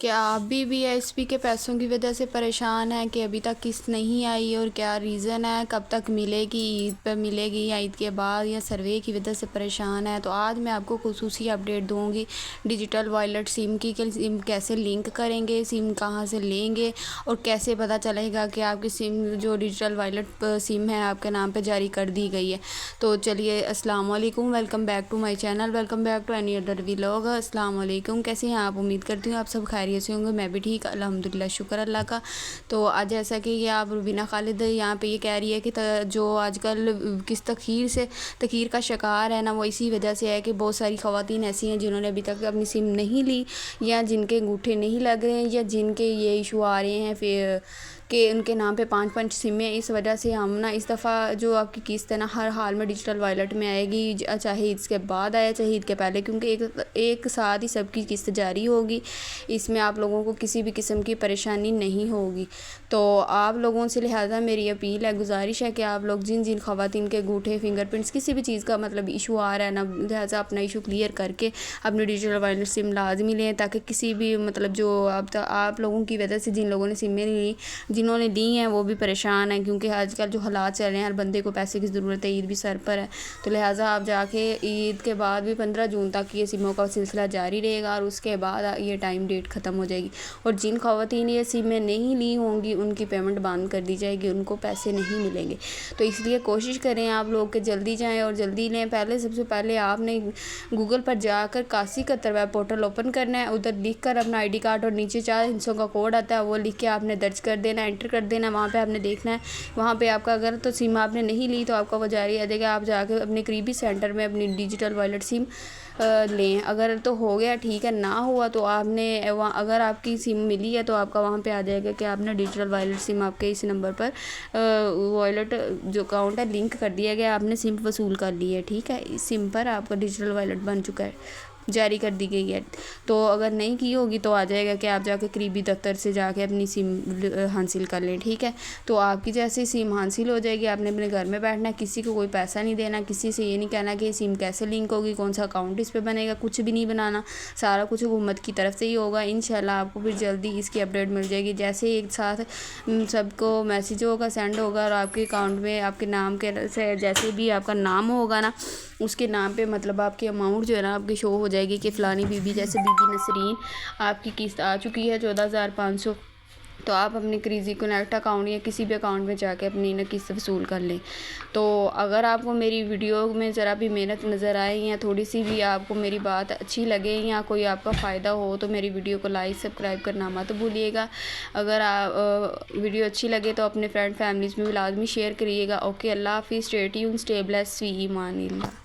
क्या आप भी वीआईएसपी के पैसों की वजह से परेशान हैं कि अभी तक किस्त नहीं आई और क्या रीज़न है, कब तक मिलेगी, ईद पर मिलेगी या ईद के बाद, या सर्वे की वजह से परेशान है? तो आज मैं आपको खुसूसी अपडेट दूंगी डिजिटल वॉलेट सिम की कि सिम कैसे लिंक करेंगे, सिम कहां से लेंगे और कैसे पता चलेगा कि आपकी सिम जो डिजिटल वॉलेट सिम है आपके नाम पर जारी कर दी गई है। तो चलिए, अस्सलाम वालेकुम, welcome back to my channel, welcome back to any other vlog. अस्सलाम वालेकुम, कैसे हैं आप? उम्मीद करती हूँ आप सब खैरियत से होंगे। मैं भी ठीक, अल्हम्दुलिल्लाह, शुक्र अल्लाह का। तो आज जैसा कि ये आप रुबीना खालिद यहाँ पे ये कह रही है कि जो आजकल किस तखीर का शिकार है ना, वो इसी वजह से है कि बहुत सारी ख़वातीन ऐसी हैं जिन्होंने अभी तक अपनी सिम नहीं ली, या जिनके अंगूठे नहीं लग रहे हैं, या जिनके ये इशू आ रहे हैं फिर कि उनके नाम पे 5 सिमें। इस वजह से हम ना इस दफ़ा जो आपकी किस्त है ना हर हाल में डिजिटल वॉलेट में आएगी, चाहे ईद के बाद आए चाहे ईद के पहले, क्योंकि एक साथ ही सबकी किस्त जारी होगी। इसमें आप लोगों को किसी भी किस्म की परेशानी नहीं होगी। तो आप लोगों से लिहाजा मेरी अपील है, गुजारिश है कि आप लोग जिन जिन ख़वातीन के अंगूठे, फिंगरप्रिंट्स, किसी भी चीज़ का मतलब इशू आ रहा है ना, लिहाजा अपना इशू क्लियर करके अपनी डिजिटल वॉलेट सिम लाजमी लें, ताकि किसी भी मतलब जो आप लोगों की वजह से जिन लोगों ने सिमें ली, जिन्होंने ली हैं वो भी परेशान हैं, क्योंकि आजकल जो हालात चल रहे हैं, हर बंदे को पैसे की ज़रूरत है, ईद भी सर पर है। तो लिहाजा आप जाके ईद के बाद भी 15 जून तक ये सिमों का सिलसिला जारी रहेगा और उसके बाद ये टाइम डेट ख़त्म हो जाएगी। और जिन ख़वातीन ये सिमें नहीं ली होंगी उनकी पेमेंट बंद कर दी जाएगी, उनको पैसे नहीं मिलेंगे। तो इसलिए कोशिश करें आप लोग कि जल्दी जाएँ और जल्दी लें। सबसे पहले आपने गूगल पर जाकर 8171 वेब पोर्टल ओपन करना है, उधर लिख कर अपना ID कार्ड और नीचे 4 हिस्सों का कोड आता है वो लिख के आपने दर्ज कर देना, एंटर कर देना। वहाँ पे आपने देखना है, वहाँ पे आपका अगर तो सिम आपने नहीं ली तो आपका वो जारी आ जाएगा। आप जाकर अपने करीबी सेंटर में अपनी डिजिटल वॉलेट सिम लें। अगर तो हो गया ठीक है, ना हुआ तो आपने वहाँ, अगर आपकी सिम मिली है तो आपका वहाँ पे आ जाएगा कि आपने डिजिटल वॉलेट सिम आपके इस नंबर पर वॉलेट जो अकाउंट है लिंक कर दिया गया, आपने सिम वसूल कर ली है। ठीक है, इस सिम पर आपका डिजिटल वॉलेट बन चुका है, जारी कर दी गई है। तो अगर नहीं की होगी तो आ जाएगा कि आप जाके करीबी दफ्तर से जाके अपनी सिम हासिल कर लें। ठीक है, तो आपकी जैसे सिम हासिल हो जाएगी, आपने अपने घर में बैठना, किसी को कोई पैसा नहीं देना, किसी से ये नहीं कहना कि सिम कैसे लिंक होगी, कौन सा अकाउंट इस पर बनेगा, कुछ भी नहीं बनाना, सारा कुछ हुकूमत की तरफ से ही होगा। इंशाल्लाह आपको फिर जल्दी इसकी अपडेट मिल जाएगी। जैसे एक साथ सबको मैसेज होगा, सेंड होगा, और आपके अकाउंट में आपके नाम के से जैसे भी आपका नाम होगा ना, उसके नाम पे मतलब आपकी अमाउंट जो है ना आपकी शो हो जाएगी कि फ़लानी बीबी, जैसे बीबी नसरीन, आपकी किस्त आ चुकी है 14,500। तो आप अपने क्रेज़ी कनेक्ट अकाउंट या किसी भी अकाउंट में जाके अपनी ना किस्त वसूल कर लें। तो अगर आपको मेरी वीडियो में ज़रा भी मेहनत नज़र आए या थोड़ी सी भी आपको मेरी बात अच्छी लगे या कोई आपका फ़ायदा हो तो मेरी वीडियो को लाइक सब्सक्राइब करना मत भूलिएगा। अगर वीडियो अच्छी लगे तो अपने फ्रेंड फैमिलीज़ में भी लाजमी शेयर करिएगा। ओके, अल्लाह हाफ़िज़, स्टे ट्यून्ड, स्टे ब्लेस्ड, फ़ी ईमानिल्लाह।